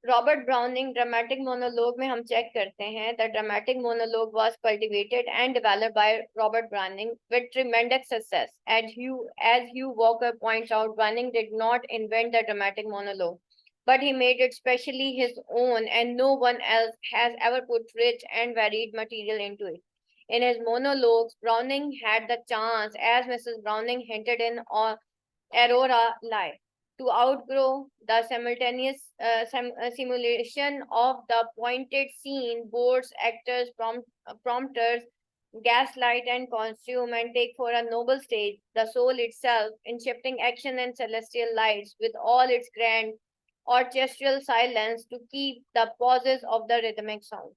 Robert browning dramatic monologue में हम check करते हैं the dramatic monologue was cultivated and developed by Robert browning with ट्रेमेंडस success as Hugh Walker points out. Browning did not invent the dramatic monologue, but he made it specially his own, and no one else has ever put rich and varied material into it. In his monologues, Browning had the chance, as Mrs. Browning hinted in Aurora Lie, to outgrow the simultaneous simulation of the pointed scene, boards, actors, prompters, gaslight, and costume, and take for a noble stage the soul itself in shifting action and celestial lights with all its grand orchestral silence to keep the pauses of the rhythmic sound.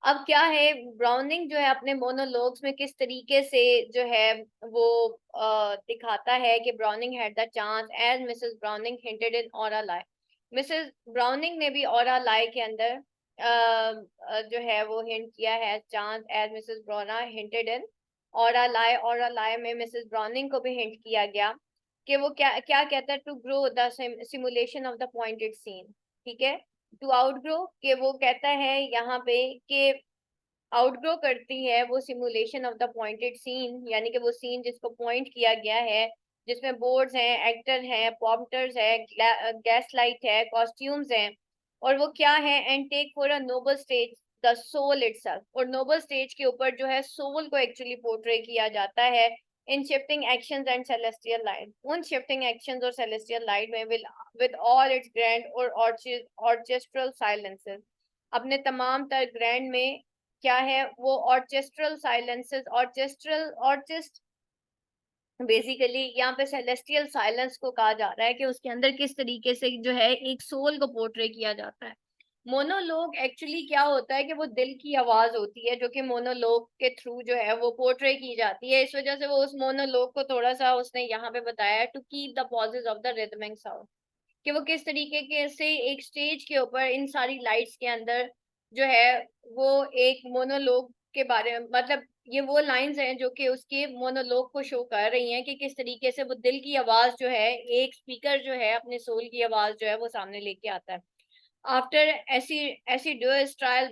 अब क्या है, browning जो है अपने monologues में किस तरीके से जो है वो दिखाता है कि Browning had the chance as Mrs Browning hinted in Aurora Leigh. Mrs Browning ने भी ऑरा लाई के अंदर जो है वो हिंट किया है chance as Mrs ब्राउना hinted in Aurora lie. Aura लाई में मिसेस ब्राउनिंग को भी हिंट किया गया कि वो क्या क्या कहता है, to grow the simulation of the pointed scene. ठीक है, टू आउटग्रो के वो कहता है यहाँ पे कि आउटग्रो करती है वो simulation of the pointed scene, यानी कि वो सीन जिसको पॉइंट किया गया है, जिसमें बोर्ड्स हैं, एक्टर हैं, पॉम्प्टर्स है, गैस लाइट है, कॉस्ट्यूम्स हैं, और वो क्या है, and take for a noble stage the soul itself. और नोबल स्टेज के ऊपर जो है सोल को एक्चुअली पोर्ट्रे किया जाता है in shifting actions and celestial light. उन शिफ्टिंग एक्शंस और सेलेस्टियल लाइट में विद ऑल इट्स ग्रैंड और ऑर्केस्ट्रल साइलेंसेस, अपने तमाम तर ग्रैंड में क्या है वो ऑर्केस्ट्रल साइलेंसेस, ऑर्केस्ट बेसिकली यहाँ पे सेलेस्टियल साइलेंस को कहा जा रहा है कि उसके अंदर किस तरीके से जो है एक सोल को पोर्ट्रे किया जाता है। मोनोलॉग एक्चुअली क्या होता है कि वो दिल की आवाज होती है जो कि मोनोलॉग के थ्रू जो है वो पोर्ट्रे की जाती है। इस वजह से वो उस मोनोलॉग को थोड़ा सा उसने यहाँ पे बताया to keep the pauses of the rhythmic sound, कि वो किस तरीके के से एक स्टेज के ऊपर इन सारी लाइट्स के अंदर जो है वो एक मोनोलॉग के बारे में, मतलब ये वो लाइंस हैं जो कि उसके मोनोलॉग को शो कर रही हैं कि किस तरीके से वो दिल की आवाज जो है, एक स्पीकर जो है अपने सोल की आवाज जो है वो सामने लेके आता है। After assiduous trials,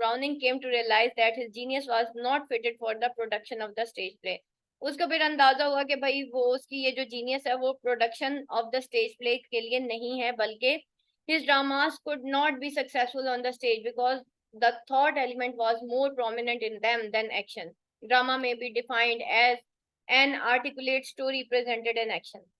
Browning came to realize that his genius was not fitted for the production of the stage play. उसको फिर अंदाजा हुआ कि भाई वो उसकी ये जो जीनियस है वो production of the stage play के लिए नहीं है, बल्कि his dramas could not be successful on the stage because the thought element was more prominent in them than action. Drama may be defined as an articulate story presented in action.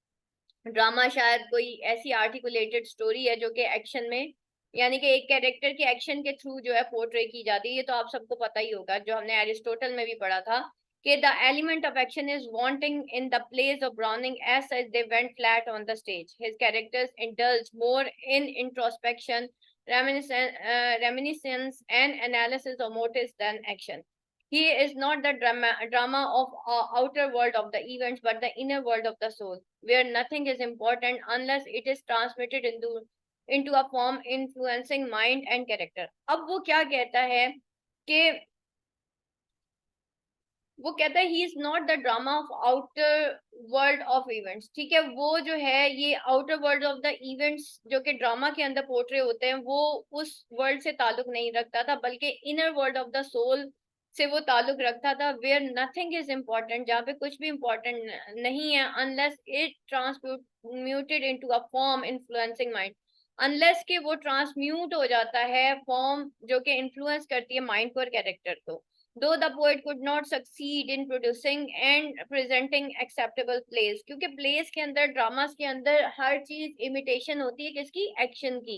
Drama शायद कोई ऐसी articulated story है जो कि action में, यानी कि एक कैरेक्टर के एक्शन के थ्रू जो है पोर्ट्रे की जाती है। ये तो आप सबको पता ही होगा, जो हमने एरिस्टोटल में भी पढ़ा था कि the element of action is wanting in the place of Browning as such they went flat on the stage. His characters indulge more in introspection, reminiscence and analysis of motives than action. He is not the drama of outer world of the events, but the inner world of the soul, where nothing is important unless it is transmitted into a form influencing mind and character. अब वो क्या कहता है कि वो कहता है he is not the drama of outer world of events. ठीक है, वो जो है ये outer world of the events जो कि ड्रामा के अंदर पोर्ट्रे होते हैं वो उस वर्ल्ड से ताल्लुक नहीं रखता था, बल्कि inner world of the soul से वो ताल्लुक रखता था, वेयर नथिंग इज इम्पोर्टेंट, जहाँ पे कुछ भी इम्पोर्टेंट नहीं है, unless it transmuted into a form influencing mind, unless कि वो ट्रांसम्यूट हो जाता है फॉर्म जो कि इन्फ्लुएंस करती है माइंड को और कैरेक्टर को। Though the poet could not succeed in producing and presenting acceptable plays, क्योंकि plays के अंदर, ड्रामास के अंदर हर चीज इमिटेशन होती है किसकी, एक्शन की,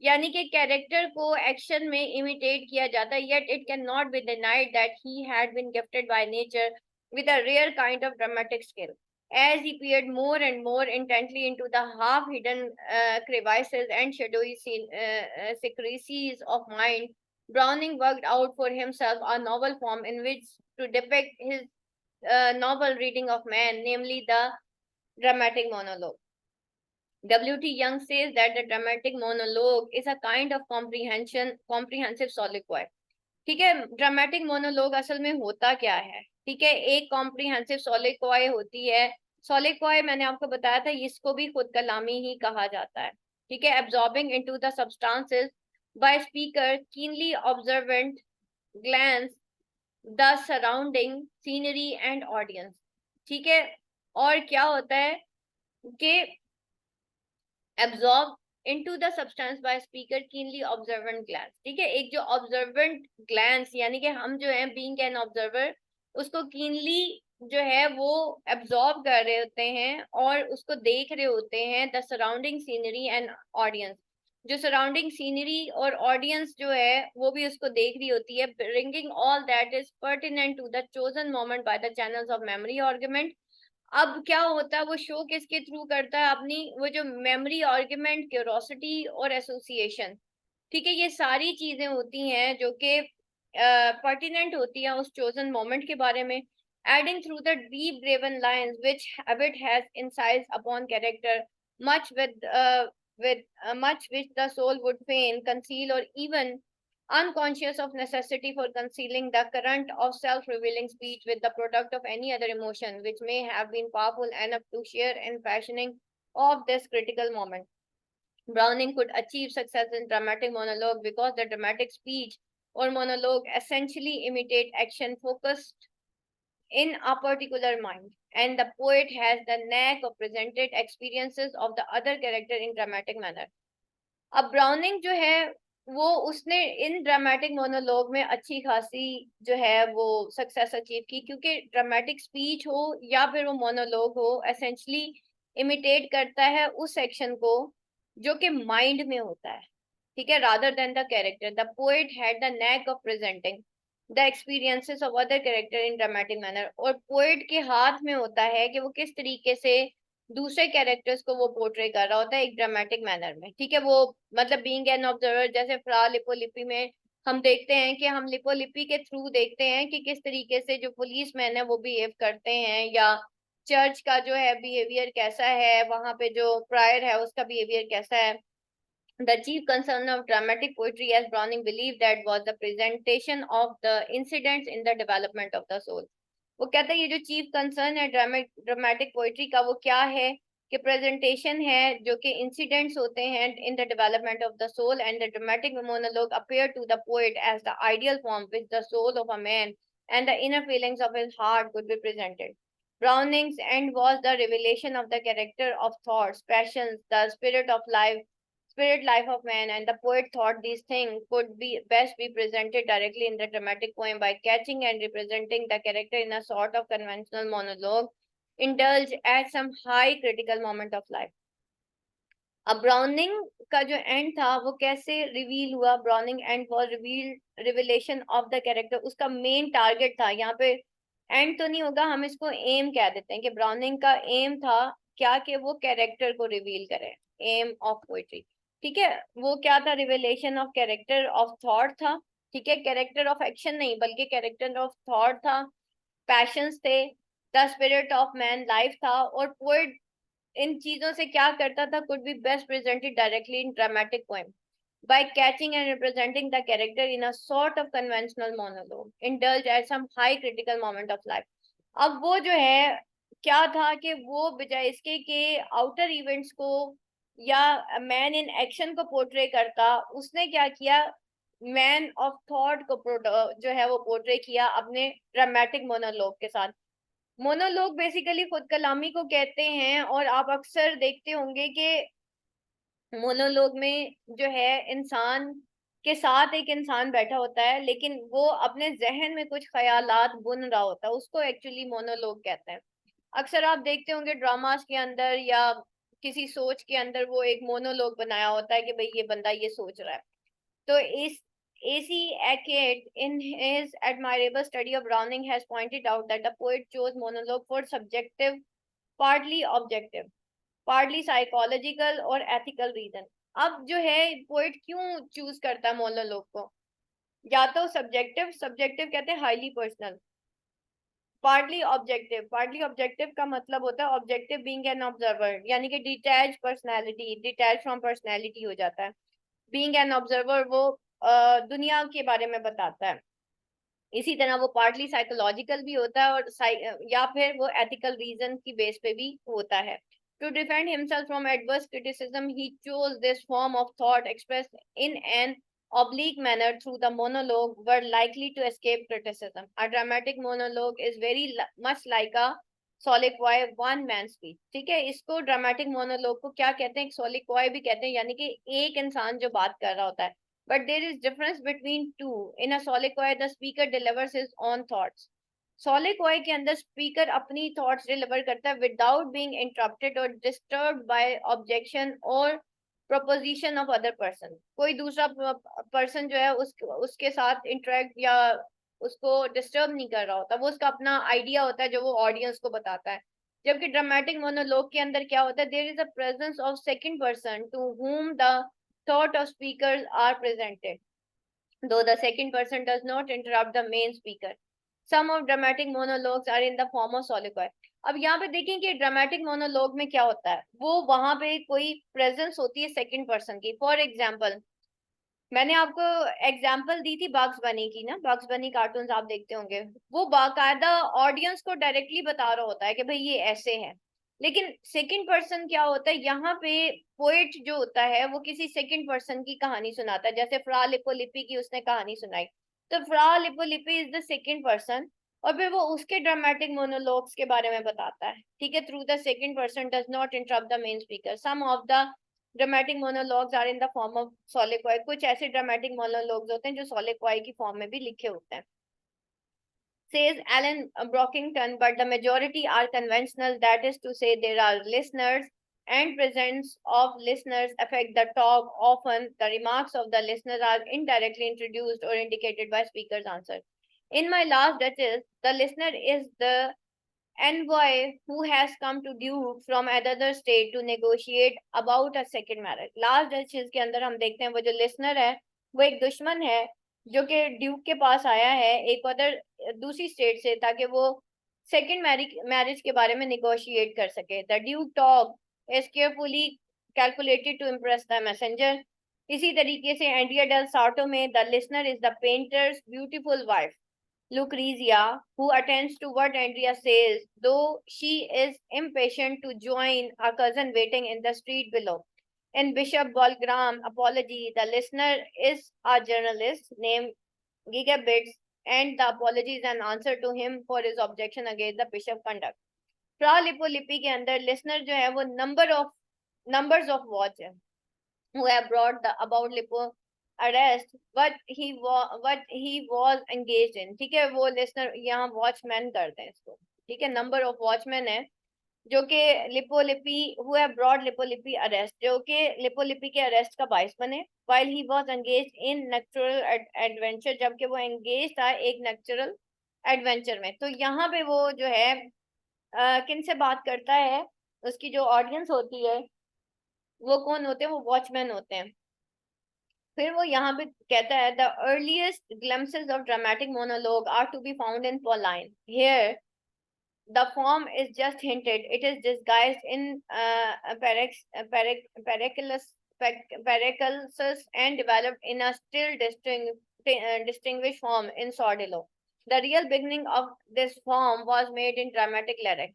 यानी कि कैरेक्टर को एक्शन में इमिटेट किया जाता है। yet it cannot be denied that he had been gifted by nature with a rare kind of dramatic skill. As he peered more and more intently into the half-hidden crevices and shadowy secrecies of mind, Browning worked out for himself a novel form in which to depict his novel reading of man, namely the dramatic monologue. W.T. Young says that the dramatic monologue is a kind of comprehensive soliloquy. ठीक है, dramatic monologue असल में होता क्या है? ठीक है। एक कॉम्प्रिहेंसिव सोलिक्वाई होती है। सोलिक्वाई मैंने आपको बताया था, इसको भी खुद कलामी ही कहा जाता है। ठीक है। Absorbing into the substances by speaker, keenly observant glance the surrounding scenery and audience. ठीक है। और क्या होता है कि absorb into the substance by speaker keenly observant glance. ठीक है। एक जो ऑब्जर्वेंट ग्लैंस यानी कि हम जो है बीइंग एन ऑब्जर्वर, उसको कीनली जो है वो एब्जॉर्ब कर रहे होते हैं और उसको देख रहे होते हैं, the surrounding scenery and audience. जो सराउंडिंग सीनरी और ऑडियंस जो है वो भी उसको देख रही होती है, bringing all that is pertinent to the chosen moment by the channels of memory argument. अब क्या होता है, वो शो किसके थ्रू करता है, अपनी वो जो मेमोरी आर्गुमेंट, क्यूरोसिटी और एसोसिएशन। ठीक है। ये सारी चीजें होती हैं जो कि पर्टिनेंट होती हैं उस चोजन मोमेंट के बारे में। Adding through the deep graven lines which habit has insights upon character much with much which the soul would fain conceal or even unconscious of necessity for concealing the current of self-revealing speech with the product of any other emotion which may have been powerful enough to share in fashioning of this critical moment. Browning could achieve success in dramatic monologue because the dramatic speech or monologue essentially imitate action focused in a particular mind, and the poet has the knack of presented experiences of the other character in dramatic manner. अब browning जो है वो उसने इन dramatic monologue में अच्छी खासी जो है वो सक्सेस अचीव की, क्योंकि ड्रामेटिक स्पीच हो या फिर वो मोनोलॉग हो, एसेंशली इमिटेट करता है उस सेक्शन को जो कि माइंड में होता है। ठीक है। Rather than the character, the poet had the NAAC of presenting the experiences of other character in dramatic manner. और पोएट के हाथ में होता है कि वो किस तरीके से दूसरे कैरेक्टर्स को वो पोर्ट्रे कर रहा होता है एक ड्रामेटिक मैनर में। ठीक है। वो मतलब बीइंग एन ऑब्जर्वर, जैसे फ्रा लिपोलिपि में हम देखते हैं कि हम लिपोलिपि के थ्रू देखते हैं कि किस तरीके से जो पुलिस मैन है वो बिहेव करते हैं, या चर्च का जो है बिहेवियर कैसा है, वहां पे जो प्रायर है उसका बिहेवियर कैसा है। The chief concern of dramatic poetry, as Browning believed, that was the presentation of the incidents in the development of the soul. वो कहता है ये जो चीफ कंसर्न है ड्रामेटिक पोइट्री का वो क्या है कि प्रेजेंटेशन है जो कि इंसिडेंट्स होते हैं in the development of the soul, and the dramatic monologue appear to the poet as the ideal form which the soul of a man and the inner feelings of his heart could be presented. Browning's end was the revelation of the character of thoughts, passions, the spirit life of man, and the poet thought these things could be best be presented directly in the dramatic poem by catching and representing the character in a sort of conventional monologue indulged at some high critical moment of life. अब browning का जो and था वो कैसे reveal हुआ, browning and was reveal revelation of the character, उसका main target था। यहाँ पे एंड तो नहीं होगा, हम इसको एम कह देते हैं कि ब्राउनिंग का एम था क्या, कि वो कैरेक्टर को रिवील करे। एम ऑफ पोइट्री, ठीक है, वो क्या था, revelation of character of thought था। ठीक है। कैरेक्टर ऑफ एक्शन नहीं बल्कि कैरेक्टर ऑफ थॉट था, पैशंस थे, the spirit of man life था। और पोइट इन चीजों से क्या करता था, could be best presented directly in dramatic poem by catching and representing the character in a sort of conventional monologue indulged at some high critical moment of life. अब वो जो है क्या था कि वो बजाय इसके कि आउटर इवेंट्स को या मैन इन एक्शन को पोर्ट्रे करता, उसने क्या किया, मैन ऑफ थॉट को जो है वो पोर्ट्रे किया अपने ड्रामेटिक मोनोलॉग के साथ। मोनोलॉग बेसिकली खुद कलामी को कहते हैं, और आप अक्सर देखते होंगे कि मोनोलॉग में जो है इंसान के साथ एक इंसान बैठा होता है लेकिन वो अपने जहन में कुछ ख्यालात बुन रहा होता है, उसको एक्चुअली मोनोलॉग कहते हैं। अक्सर आप देखते होंगे ड्रामास के अंदर या किसी सोच के अंदर वो एक मोनोलॉग बनाया होता है कि भाई ये बंदा ये सोच रहा है। तो इस AC Ackett in his admirable study of Browning has pointed out that the poet chose monologue for subjective, partly objective, partly psychological और ethical reason। अब जो है पोइट क्यों चूज करता है मोनोलॉग को, या तो सब्जेक्टिव, सब्जेक्टिव कहते हैं हाईली पर्सनल, पार्टली ऑब्जेक्टिव का मतलब होता है ऑब्जेक्टिव बीइंग एन ऑब्जर्वर, यानी कि detach personality, detach from personality हो जाता है। बीइंग एन ऑब्जर्वर वो दुनिया के बारे में बताता है। इसी तरह वो पार्टली साइकोलॉजिकल भी होता है और या फिर वो एथिकल रीजन की बेस पे भी होता है. To defend himself from adverse criticism, he chose this form of thought expressed in an oblique manner through the monologue were likely to escape criticism. A dramatic monologue is very much like a soliloquy, one man speech. ठीक है, इसको dramatic monologue को क्या कहते हैं, एक soliloquy भी कहते हैं, यानी कि एक इंसान जो बात कर रहा होता है. But there is difference between two. In a soliloquy, the speaker delivers his own thoughts. Soliloquy के अंदर स्पीकर अपनी थॉट्स डिलीवर करता है विदाउट बीइंग इंटरप्टेड और डिस्टर्ब बाय ऑब्जेक्शन और प्रोपोजिशन ऑफ अदर पर्सन. कोई दूसरा पर्सन जो है उसके साथ इंटरेक्ट या उसको डिस्टर्ब नहीं कर रहा होता, वो उसका अपना आइडिया होता है जो वो ऑडियंस को बताता है. जबकि ड्रामेटिक मोनोलॉग के अंदर क्या होता है, there is a presence of second person to whom the thought of speakers are presented, though the second person does not interrupt the main speaker. Some of dramatic monologues are in the form of soliloquy. अब यहाँ पे देखें कि dramatic monologue में क्या होता है, वो वहां पे कोई प्रेजेंस होती है सेकंड पर्सन की. फॉर एग्जांपल, मैंने आपको एग्जांपल दी थी बग्स बनी की ना, बग्स बनी कार्टून्स आप देखते होंगे, वो बाकायदा ऑडियंस को डायरेक्टली बता रहा होता है कि भाई ये ऐसे है. लेकिन सेकंड पर्सन क्या होता है, यहाँ पे पोएट जो होता है वो किसी सेकंड पर्सन की कहानी सुनाता है. जैसे फ्रा लिपोलिपि की उसने कहानी सुनाई, तो फ्रा लिपोलिपि इज द सेकंड पर्सन, और फिर वो उसके ड्रामेटिक मोनोलॉग्स के बारे में बताता है. ठीक है, through the second person does not interrupt the main speaker. Some of the dramatic monologues are in the form of soliloquy. कुछ ऐसे ड्रामेटिक मोनोलॉग्स होते हैं जो soliloquy की फॉर्म में भी लिखे होते हैं. Says Alan Brockington, but the majority are conventional. That is to say, there are listeners, and presence of listeners affect the talk. Often, the remarks of the listeners are indirectly introduced or indicated by speaker's answer. In my last duchess, the listener is the envoy who has come to Duke from another state to negotiate about a second marriage. Last Duchess के अंदर हम देखते हैं वो जो listener है वो एक दुश्मन है जो कि ड्यूक के पास आया है एक अदर दूसरी स्टेट से, ताकि वो सेकंड मैरिज के बारे में निगोशिएट कर सके. The duke talk is carefully calculated to impress the messenger. इसी तरीके से एंड्रिया डेल सार्टो में the listener is the painter's beautiful wife Lucrezia, who attends to what Andrea says, though she is impatient to join her cousin waiting in the street below. In Bishop Bolgram Apology, the listener is a journalist named Gigabits, and the apology is an answer to him for his objection against the bishop conduct. Fra Lipolipi के अंदर listener जो है वो numbers of watch है, who have brought the about Lipo arrest what he was engaged in. ठीक है, वो listener यहाँ वॉचमैन करते हैं इसको. ठीक है, नंबर ऑफ वॉचमैन है जो कि लिपोलिपि हु हैव ब्रॉट लिपोलिपि अरेस्ट, जो कि लिपोलिपि के अरेस्ट का बाइस बने. while he was engaged in natural adventure, जबकि वो एंगेज था एक नेचुरल एडवेंचर में. तो यहाँ पे वो जो है किन से बात करता है, उसकी जो ऑडियंस होती है वो कौन होते हैं, वो वॉचमैन होते हैं. फिर वो यहाँ पे कहता है the earliest glimpses of dramatic monologue are to be found in Pauline. Here the form is just hinted. It is disguised in Paracelsus and developed in a still distinguished form in Sordillo. The real beginning of this form was made in dramatic lyric.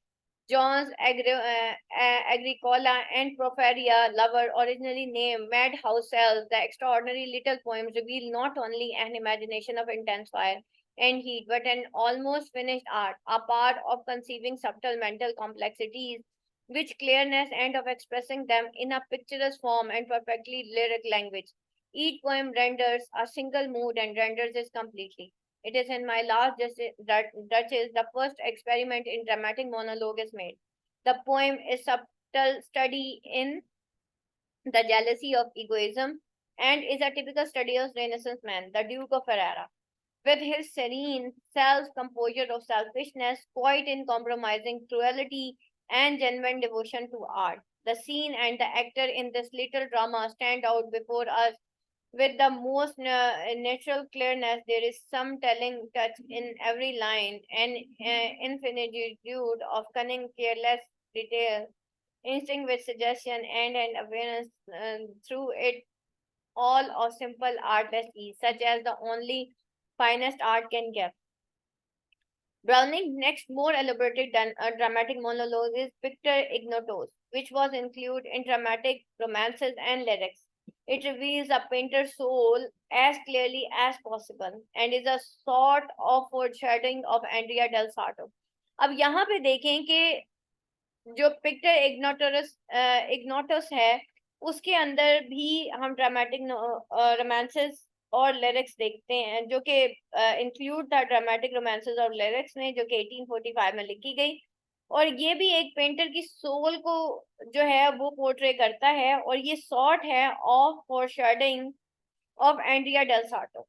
John's Agricola and Porphyria lover, originally named Madhouse Cells, the extraordinary little poems reveal not only an imagination of intense fire and heat, but an almost finished art, a part of conceiving subtle mental complexities, which clearness and of expressing them in a picturesque form and perfectly lyric language. Each poem renders a single mood and renders it completely. It is in my last Duchess the first experiment in dramatic monologue is made. The poem is subtle study in the jealousy of egoism and is a typical study of Renaissance man, the Duke of Ferrara. With his serene self-composure of selfishness, quite uncompromising cruelty, and genuine devotion to art. The scene and the actor in this little drama stand out before us with the most natural clearness. There is some telling touch in every line, an infinitude of cunning, careless detail, instinct with suggestion, and an awareness through it all of simple artless ease, such as the only finest art can give. Browning's next more elaborated than a dramatic monologue is Picture Ignotos, which was included in dramatic romances and lyrics. It reveals a painter's soul as clearly as possible and is a sort of foreshadowing of Andrea del Sarto. अब यहाँ पे देखें कि जो पिक्टर इग्नोटस है उसके अंदर भी हम ड्रामेटिक रोमांसेस और लिरिक्स देखते हैं जो कि इंक्लूड था ड्रामेटिक रोमांसेस और लिरिक्स में जो कि 1845 में लिखी गई और ये भी एक पेंटर की सोल को जो है वो पोर्ट्रे करता है और ये सॉर्ट है of foreshadowing of Andrea del Sarto.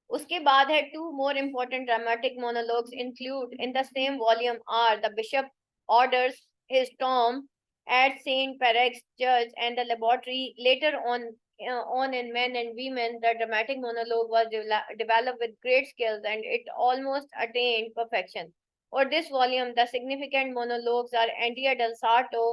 उसके बाद है two more important dramatic monologues include in the same volume are the bishop orders his tomb at Saint Pereg's Church and the laboratory. Later on in Men and Women, the dramatic monologue was developed with great skills and it almost attained perfection. For this volume, the significant monologues are Andrea del Sarto,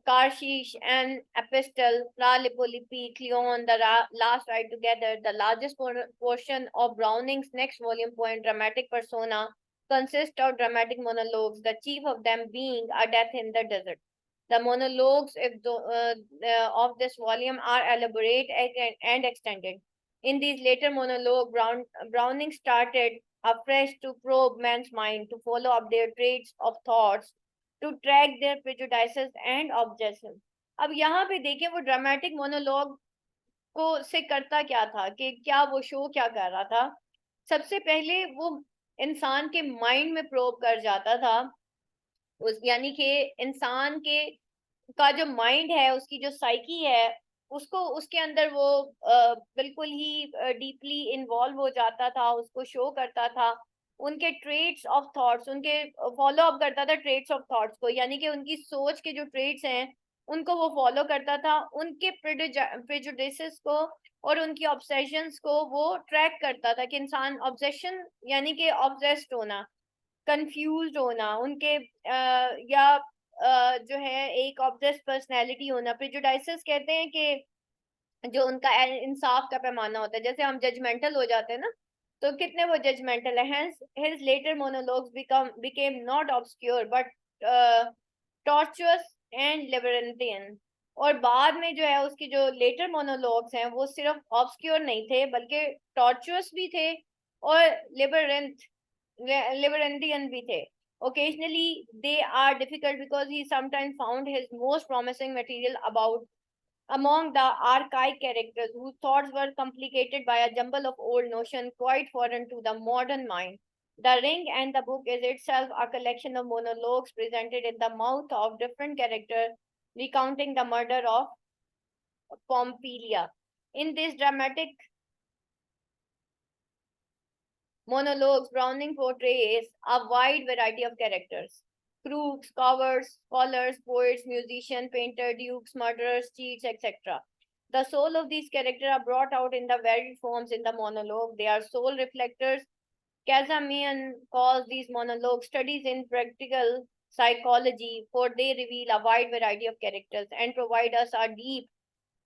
Karshish and Epistle, Fra Lippi, Cleon, the Last Ride Together. The largest portion of Browning's next volume poem, Dramatic Persona, consists of dramatic monologues, the chief of them being A Death in the Desert. The monologues of this volume are elaborate and extended. In these later monologues, Browning started afresh to probe man's mind, to follow up their traits of thoughts, to track their prejudices and objections. अब यहाँ पे देखें वो dramatic monologue को से करता क्या था कि क्या वो शो क्या कर रहा था। सबसे पहले वो इंसान के माइंड में प्रोब कर जाता था उस यानी कि इंसान के का जो माइंड है उसकी जो साइकी है उसको उसके अंदर वो बिल्कुल ही डीपली इन्वॉल्व हो जाता था उसको शो करता था उनके ट्रेट्स ऑफ थॉट्स उनके फॉलो अप करता था ट्रेट्स ऑफ थॉट्स को यानी कि उनकी सोच के जो ट्रेट्स हैं उनको वो फॉलो करता था उनके प्रेजुडिसेस को और उनकी ऑब्सेशंस को वो ट्रैक करता था कि इंसान ऑब्सेशन यानी कि ऑब्सेस्ड होना कंफ्यूज होना उनके या जो है एक ऑब्सेस्ड पर्सनैलिटी होना प्रेजुडाइसेस कहते हैं कि जो उनका इंसाफ का पैमाना होता है जैसे हम जजमेंटल हो जाते हैं ना तो कितने वो जजमेंटल है hence his later monologues became not obscure but tortuous and labyrinthian और बाद में जो है उसकी जो लेटर मोनोलॉग्स हैं वो सिर्फ ऑब्सक्योर नहीं थे बल्कि टॉर्चुअस भी थे और labyrinthian भी थे. Occasionally, they are difficult because he sometimes found his most promising material about among the archaic characters whose thoughts were complicated by a jumble of old notions quite foreign to the modern mind. The Ring and the Book is itself a collection of monologues presented in the mouth of different characters recounting the murder of Pompilia. In this dramatic monologues, Browning portrays a wide variety of characters crooks, cowards, scholars, poets, musicians, painters, dukes, murderers, cheats, etc. The soul of these characters are brought out in the varied forms in the monologue. They are soul reflectors. Kazamian calls these monologues studies in practical psychology, for they reveal a wide variety of characters and provide us a deep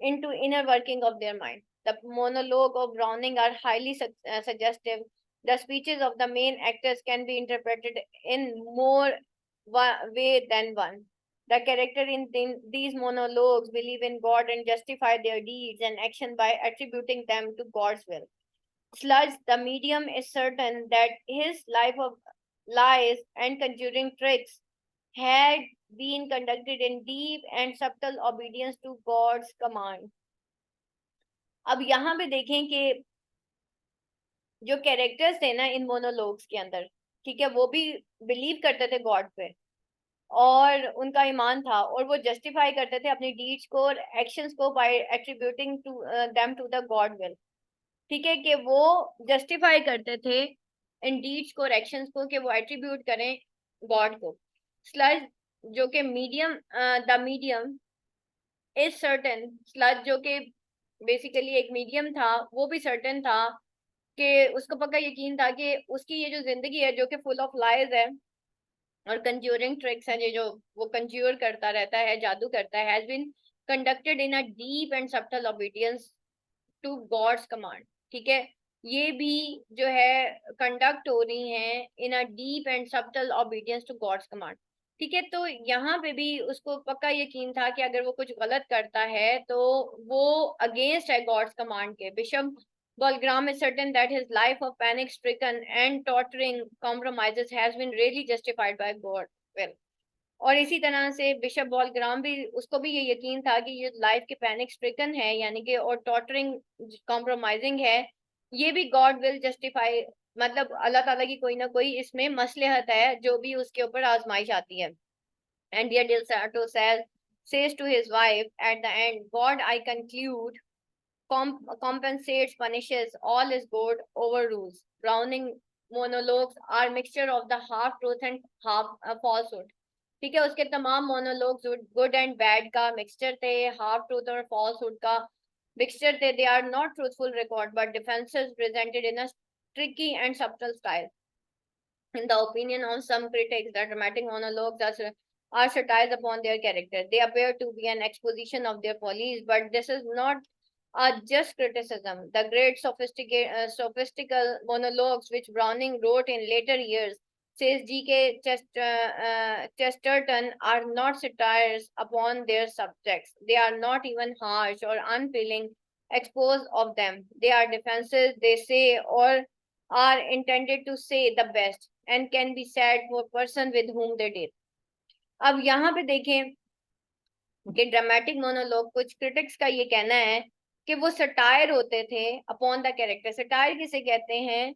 into inner working of their mind. The monologue of Browning are highly suggestive. The speeches of the main actors can be interpreted in more way than one. The character in these monologues believe in God and justify their deeds and action by attributing them to God's will. Sludge, the medium, is certain that his life of lies and conjuring tricks had been conducted in deep and subtle obedience to God's command. अब यहाँ पे देखें कि जो characters थे ना इन monologues के अंदर ठीक है वो भी बिलीव करते थे गॉड पे और उनका ईमान था और वो जस्टिफाई करते थे अपनी डीड्स को और एक्शंस को by attributing to them to the God will ठीक है कि वो जस्टिफाई करते थे इन डीड्स को और एक्शंस को कि वो एट्रीब्यूट करें गॉड को स्लज जो कि medium the medium is certain sludge जो कि बेसिकली एक मीडियम था वो भी सर्टेन था कि उसको पक्का यकीन था कि उसकी ये जो जिंदगी है जो कि फुल ऑफ लाइज है और कंज्यूरिंग ट्रिक्स है ये जो वो कंज्यूर करता रहता है जादू करता है has been conducted in a deep and subtle obedience to God's command ठीक है ये भी जो है कंडक्ट हो रही हैं in a deep and subtle obedience to God's command. ठीक है, तो यहाँ पे भी उसको पक्का यकीन था कि अगर वो कुछ गलत करता है तो वो अगेंस्ट है गॉड्स कमांड के। Bishop Balgram is certain that his life of panic-stricken and tottering compromises has been really justified by God will। और इसी तरह से बिशप बॉलग्राम भी, उसको भी ये यकीन था कि ये लाइफ के पैनिक स्ट्रिकन है यानी कि और टॉटरिंग कॉम्प्रोमाइजिंग है, ये भी गॉड विल जस्टिफाई, मतलब अल्लाह ताला की कोई ना कोई इसमें मसलहत है जो भी उसके ऊपर आजमाइश आती है। एंड डियर दिल Saito says to his wife at the end, God, I conclude, compensates, punishes, all is good, overrules। Browning monologues are mixture of the half truth and half falsehood। ठीक है, उसके तमाम मोनोलॉग्स गुड एंड बैड का mixture थे, half truth और falsehood का mixture थे। They are not truthful record but defences presented in a tricky and subtle style. In the opinion of some critics, the dramatic monologues are satires upon their character. They appear to be an exposition of their follies, but this is not a just criticism. The great sophistical monologues which Browning wrote in later years, says G.K. Chesterton, are not satires upon their subjects. They are not even harsh or unfeeling expose of them. They are defenses, they say, or are intended to say the best and can be said for person with whom they deal। अब यहाँ पे देखें कि dramatic monologue, कुछ critics का ये कहना है कि वो सटायर होते थे अपॉन द कैरेक्टर। सटायर किसे कहते हैं?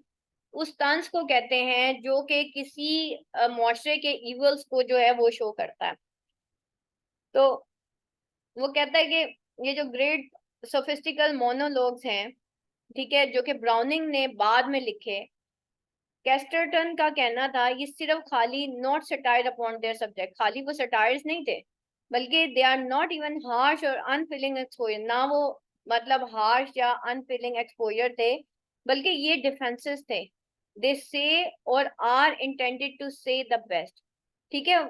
उस तंज को कहते हैं जो कि किसी मुआशरे के इवल्स को जो है वो शो करता है। तो वो कहता है कि ये जो ग्रेट सोफिस्टिकल मोनोलॉग्स हैं, ठीक है, जो कि ब्राउनिंग ने बाद में लिखे, कैस्टरटन का कहना था ये सिर्फ खाली not satire upon their subject, खाली वो सटायर्स नहीं थे बल्कि they are not even harsh और अनफीलिंग एक्सपोजर, ना वो मतलब हार्श या अनफीलिंग एक्सपोजर थे बल्कि ये डिफेंसेस थे। दे से और आर इंटेंडेड टू से द बेस्ट। ठीक है,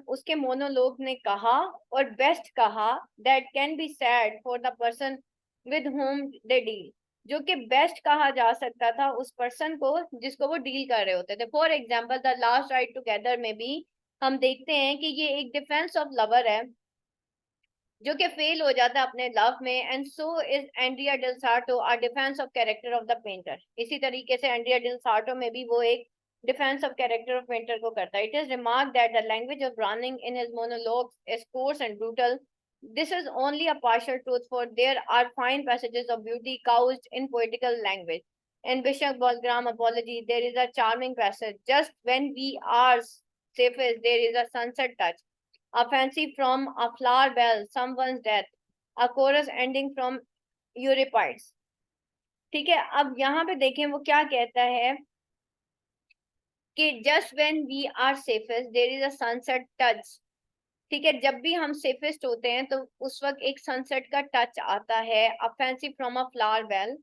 उसके मोनोलॉग ने कहा और बेस्ट कहा that can be sad for the person with home they deal, जो कि बेस्ट कहा जा सकता था उस पर्सन को जिसको वो डील कर रहे होते थे। For example the last ride together में भी हम देखते हैं कि ये एक डिफेंस ऑफ लवर है जो कि फेल हो जाता है अपने लव में, and so is Andrea del Sarto a defence of character of the painter. इसी तरीके से एंड्रिया डेल सार्टो में भी वो एक defence of character of painter को करता है। It is remark that the language of browning in his monologues is course and brutal. This is only a partial truth, for there are fine passages of beauty couched in poetical language. In Bishop Balgram Apology, there is a charming passage. Just when we are safest, there is a sunset touch, a fancy from a flower bell, someone's death, a chorus ending from Euripides। ठीक है, अब यहाँ पे देखें वो क्या कहता है कि just when we are safest, there is a sunset touch। ठीक है, जब भी हम सेफेस्ट होते हैं तो उस वक्त एक सनसेट का टच आता है। A fancy from a flower bell,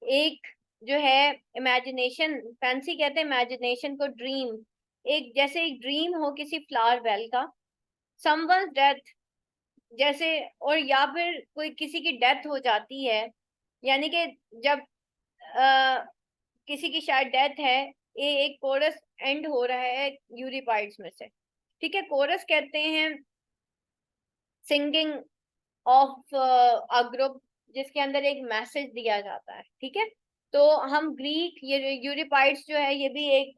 एक जो है इमेजिनेशन, फैंसी कहते हैं इमेजिनेशन को, ड्रीम, एक जैसे एक ड्रीम हो किसी फ्लावर बेल का। समवन्स डेथ, जैसे, और या फिर कोई किसी की डेथ हो जाती है, यानी कि जब आ, किसी की शायद डेथ है, ये एक कोरस एंड हो रहा है यूरिपाइड्स में से। ठीक है, कोरस कहते हैं सिंगिंग ऑफ अ ग्रुप जिसके अंदर एक मैसेज दिया जाता है। ठीक है, तो हम ग्रीक, ये यूरिपाइड्स जो है ये भी एक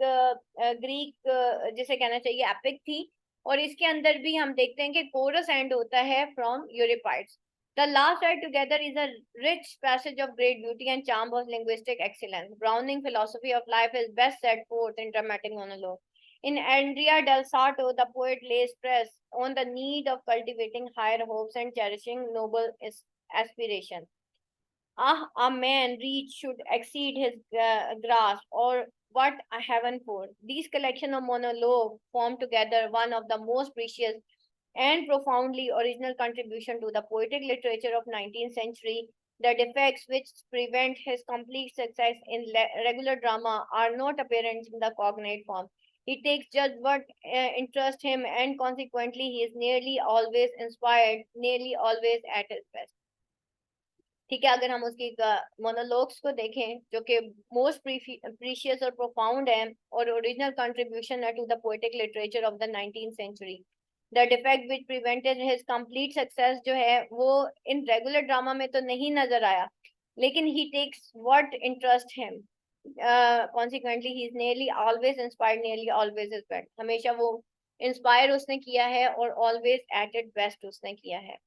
ग्रीक जिसे कहना चाहिए एपिक थी, और इसके अंदर भी हम देखते हैं कि कोरस एंड होता है from यूरिपाइड्स। The last ride together is a rich passage of great beauty and charm of linguistic excellence. Browning philosophy of life is best set forth in dramatic monologue. In Andrea del Sarto, the poet lays stress on the need of cultivating higher hopes and cherishing noble aspirations. Ah, a man reach should exceed his grasp, or what a heaven for. These collection of monologue form together one of the most precious and profoundly original contribution to the poetic literature of 19th century. The defects which prevent his complete success in regular drama are not apparent in the cognate form. He takes just what interests him, and consequently he is nearly always inspired, nearly always at his best। ठीक है, अगर हम उसकी monologues को देखें जो कि most precious और प्रोफाउंड है और ओरिजिनल कंट्रीब्यूशन है to the poetic literature of the 19th century, the defect which prevented his complete success जो है वो इन रेगुलर ड्रामा में तो नहीं नजर आया, लेकिन he takes what interest him, consequently he is nearly always inspired, nearly always is best, हमेशा वो इंस्पायर उसने किया है और ऑलवेज एट इट बेस्ट उसने किया है।